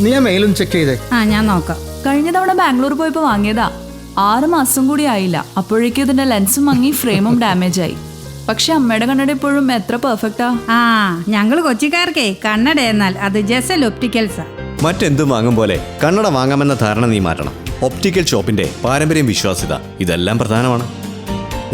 നീ ആ മെയിലും ചെക്ക് ചെയ്തേ. ഞാൻ നോക്കാം. കഴിഞ്ഞ തവണ ബാംഗ്ലൂർ പോയപ്പോ വാങ്ങിയതാ. 6 മാസം കൂടി ആയില്ല, അപ്പോഴേക്കും ഇതിന്റെ ലെൻസും മങ്ങി ഫ്രെയിമും ഡാമേജ് ആയി. പക്ഷെ അമ്മയുടെ കണ്ണട ഇപ്പോഴും എത്ര പെർഫെക്റ്റാ. ഞങ്ങള് കൊച്ചിക്കാർക്കേ കണ്ണട എന്നാൽ അത് ജെസൽ ഒപ്റ്റിക്കൽസാ. മറ്റെന്തും വാങ്ങും പോലെ കണ്ണട വാങ്ങാമെന്ന ധാരണ നീ മാറ്റണം. ഒപ്റ്റിക്കൽ ഷോപ്പിന്റെ പാരമ്പര്യം, വിശ്വാസ്യത ഇതെല്ലാം പ്രധാനമാണ്.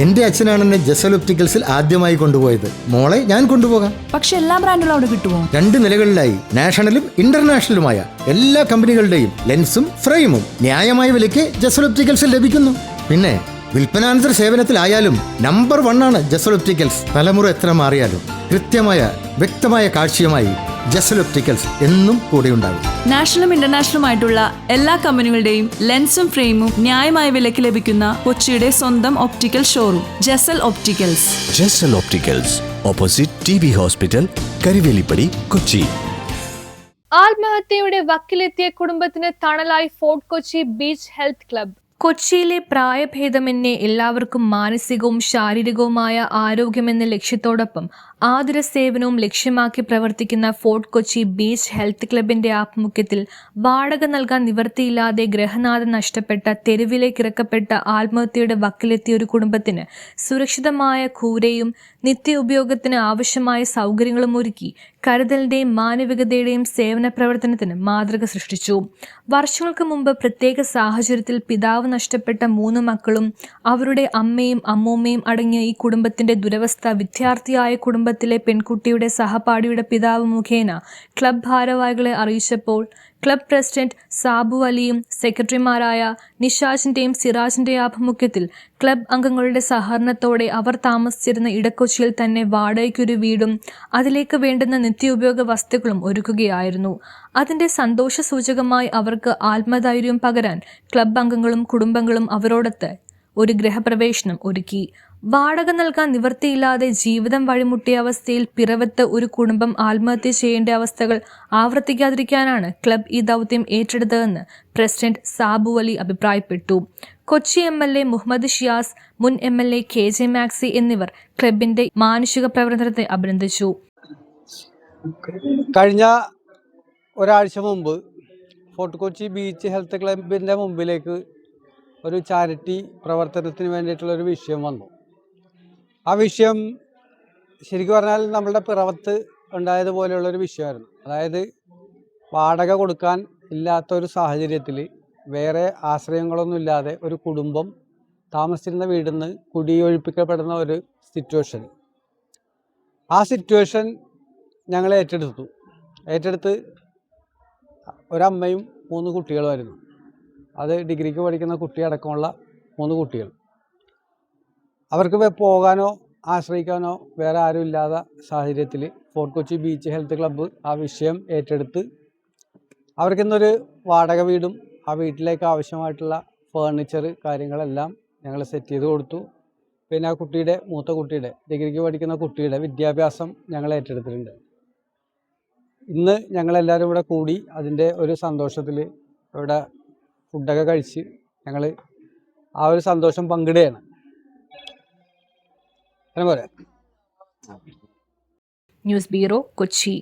എന്റെ അച്ഛനാണ് എന്നെ ജെസൽ ഒപ്റ്റിക്കൽസിൽ ആദ്യമായി കൊണ്ടുപോയത്. മോളെ ഞാൻ കൊണ്ടുപോകാം. പക്ഷെ എല്ലാ ബ്രാൻഡുകളും അവിടെ കിട്ടുമോ? 2 നിലകളിലായി നാഷണലും ഇന്റർനാഷണലുമായ എല്ലാ കമ്പനികളുടെയും ലെൻസും ഫ്രെയിമും ന്യായമായ വിലയ്ക്ക് ജെസൽ ഒപ്റ്റിക്കൽസിൽ ലഭിക്കുന്നു. പിന്നെ വിൽപ്പനാനന്തര സേവനത്തിലായാലും നമ്പർ 1 ആണ് ജെസൽ ഒപ്റ്റിക്കൽസ്. തലമുറ എത്ര മാറിയാലും കൃത്യമായ വ്യക്തമായ കാഴ്ചയുമായി ജെസൽ ഒപ്റ്റിക്കൽസ് എന്നും കൂടെയുണ്ടാകും. നാഷണലും ഇന്റർനാഷണലുമായിട്ടുള്ള എല്ലാ കമ്പനികളുടെയും ലെൻസും ഫ്രെയിമും ന്യായമായ വിലയ്ക്ക് ലഭിക്കുന്ന കൊച്ചിയുടെ സ്വന്തം optical showroom Jesal opticals. Jesal opticals, opposite TB hospital, Karivelippady, Kochi. ആത്മഹത്യയുടെ വക്കിലെത്തിയ കുടുംബത്തിന് തണലായി Fort Kochi beach health club. കൊച്ചിയിലെ പ്രായഭേദമന്യേ എല്ലാവർക്കും മാനസികവും ശാരീരികവുമായ ആരോഗ്യമെന്ന ലക്ഷ്യത്തോടൊപ്പം ആതുര സേവനവും ലക്ഷ്യമാക്കി പ്രവർത്തിക്കുന്ന ഫോർട്ട് കൊച്ചി ബീച്ച് ഹെൽത്ത് ക്ലബിന്റെ ആഭിമുഖ്യത്തിൽ വാടക നൽകാൻ നിവൃത്തിയില്ലാതെ ഗ്രഹനാഥം നഷ്ടപ്പെട്ട, തെരുവിലേക്കിറക്കപ്പെട്ട, ആത്മഹത്യയുടെ വക്കിലെത്തിയ ഒരു കുടുംബത്തിന് സുരക്ഷിതമായ കൂരയും നിത്യോപയോഗത്തിന് ആവശ്യമായ സൗകര്യങ്ങളും ഒരുക്കി കരുതലിന്റെയും മാനവികതയുടെയും സേവന പ്രവർത്തനത്തിന് മാതൃക സൃഷ്ടിച്ചു. വർഷങ്ങൾക്ക് മുമ്പ് പ്രത്യേക സാഹചര്യത്തിൽ പിതാവ് നഷ്ടപ്പെട്ട 3 മക്കളും അവരുടെ അമ്മയും അമ്മൂമ്മയും അടങ്ങിയ ഈ കുടുംബത്തിന്റെ ദുരവസ്ഥ വിദ്യാർത്ഥിയായ കുടുംബത്തിലെ പെൺകുട്ടിയുടെ സഹപാഠിയുടെ പിതാവ് മുഖേന ക്ലബ് ഭാരവാഹികളെ അറിയിച്ചപ്പോൾ ക്ലബ് പ്രസിഡന്റ് സാബു അലിയും സെക്രട്ടറിമാരായ നിഷാജിന്റെയും സിറാജിന്റെയും ആഭിമുഖ്യത്തിൽ ക്ലബ് അംഗങ്ങളുടെ സഹകരണത്തോടെ അവർ താമസിച്ചിരുന്ന ഇടക്കൊച്ചിയിൽ തന്നെ വാടകയ്ക്കൊരു വീടും അതിലേക്ക് വേണ്ടുന്ന നിത്യോപയോഗ വസ്തുക്കളും ഒരുക്കുകയായിരുന്നു. അതിന്റെ സന്തോഷ സൂചകമായി അവർക്ക് ആത്മധൈര്യം പകരാൻ ക്ലബ് അംഗങ്ങളും കുടുംബങ്ങളും അവരോടൊത്ത് ഒരു ഗൃഹപ്രവേശനം ഒരുക്കി. വാടക നൽകാൻ നിവൃത്തിയില്ലാതെ ജീവിതം വഴിമുട്ടിയ അവസ്ഥയിൽ പിറവത്ത് ഒരു കുടുംബം ആത്മഹത്യ ചെയ്യേണ്ട അവസ്ഥകൾ ആവർത്തിക്കാതിരിക്കാനാണ് ക്ലബ് ഈ ദൗത്യം ഏറ്റെടുത്തതെന്ന് പ്രസിഡന്റ് സാബു അലി അഭിപ്രായപ്പെട്ടു. കൊച്ചി MLA മുഹമ്മദ് ഷിയാസ്, മുൻ MLA KJ മാക്സി എന്നിവർ ക്ലബിന്റെ മാനുഷിക പ്രവർത്തനത്തെ അഭിനന്ദിച്ചു. കഴിഞ്ഞ ഒരാഴ്ച മുമ്പ് ഫോർട്ട് കൊച്ചി ബീച്ച് ഹെൽത്ത് ക്ലബിൻ്റെ മുമ്പിലേക്ക് ഒരു ചാരിറ്റി പ്രവർത്തനത്തിന് വേണ്ടിയിട്ടുള്ളൊരു വിഷയം വന്നു. ആ വിഷയം ശരിക്കും പറഞ്ഞാൽ നമ്മളുടെ പിറവത്ത് ഉണ്ടായതുപോലെയുള്ളൊരു വിഷയമായിരുന്നു. അതായത് വാടക കൊടുക്കാൻ ഇല്ലാത്തൊരു സാഹചര്യത്തിൽ വേറെ ആശ്രയങ്ങളൊന്നുമില്ലാതെ ഒരു കുടുംബം താമസിച്ചിരുന്ന വീട്ടിൽ നിന്ന് കുടിയൊഴിപ്പിക്കപ്പെടുന്ന ഒരു സിറ്റുവേഷൻ. ആ സിറ്റുവേഷൻ ഞങ്ങൾ ഏറ്റെടുത്ത് ഒരമ്മയും 3 കുട്ടികളുമായിരുന്നു. അത് ഡിഗ്രിക്ക് പഠിക്കുന്ന കുട്ടി അടക്കമുള്ള 3 കുട്ടികൾ. അവർക്ക് പോകാനോ ആശ്രയിക്കാനോ വേറെ ആരും ഇല്ലാത്ത സാഹചര്യത്തിൽ fort Kochi beach health club ആ വിഷയം ഏറ്റെടുത്ത് അവർക്കിന്നൊരു വാടക വീടും ആ വീട്ടിലേക്ക് ആവശ്യമായിട്ടുള്ള ഫേർണിച്ചർ കാര്യങ്ങളെല്ലാം ഞങ്ങൾ സെറ്റ് ചെയ്ത് കൊടുത്തു. പിന്നെ ആ മൂത്ത കുട്ടിയുടെ ഡിഗ്രിക്ക് പഠിക്കുന്ന കുട്ടിയുടെ വിദ്യാഭ്യാസം ഞങ്ങൾ ഏറ്റെടുത്തിട്ടുണ്ട്. ഇന്ന് ഞങ്ങളെല്ലാവരും ഇവിടെ കൂടി അതിൻ്റെ ഒരു സന്തോഷത്തിൽ ഇവിടെ ഫുഡൊക്കെ കഴിച്ച് ഞങ്ങൾ ആ ഒരു സന്തോഷം പങ്കിടുകയാണ്. News bureau, Kochi.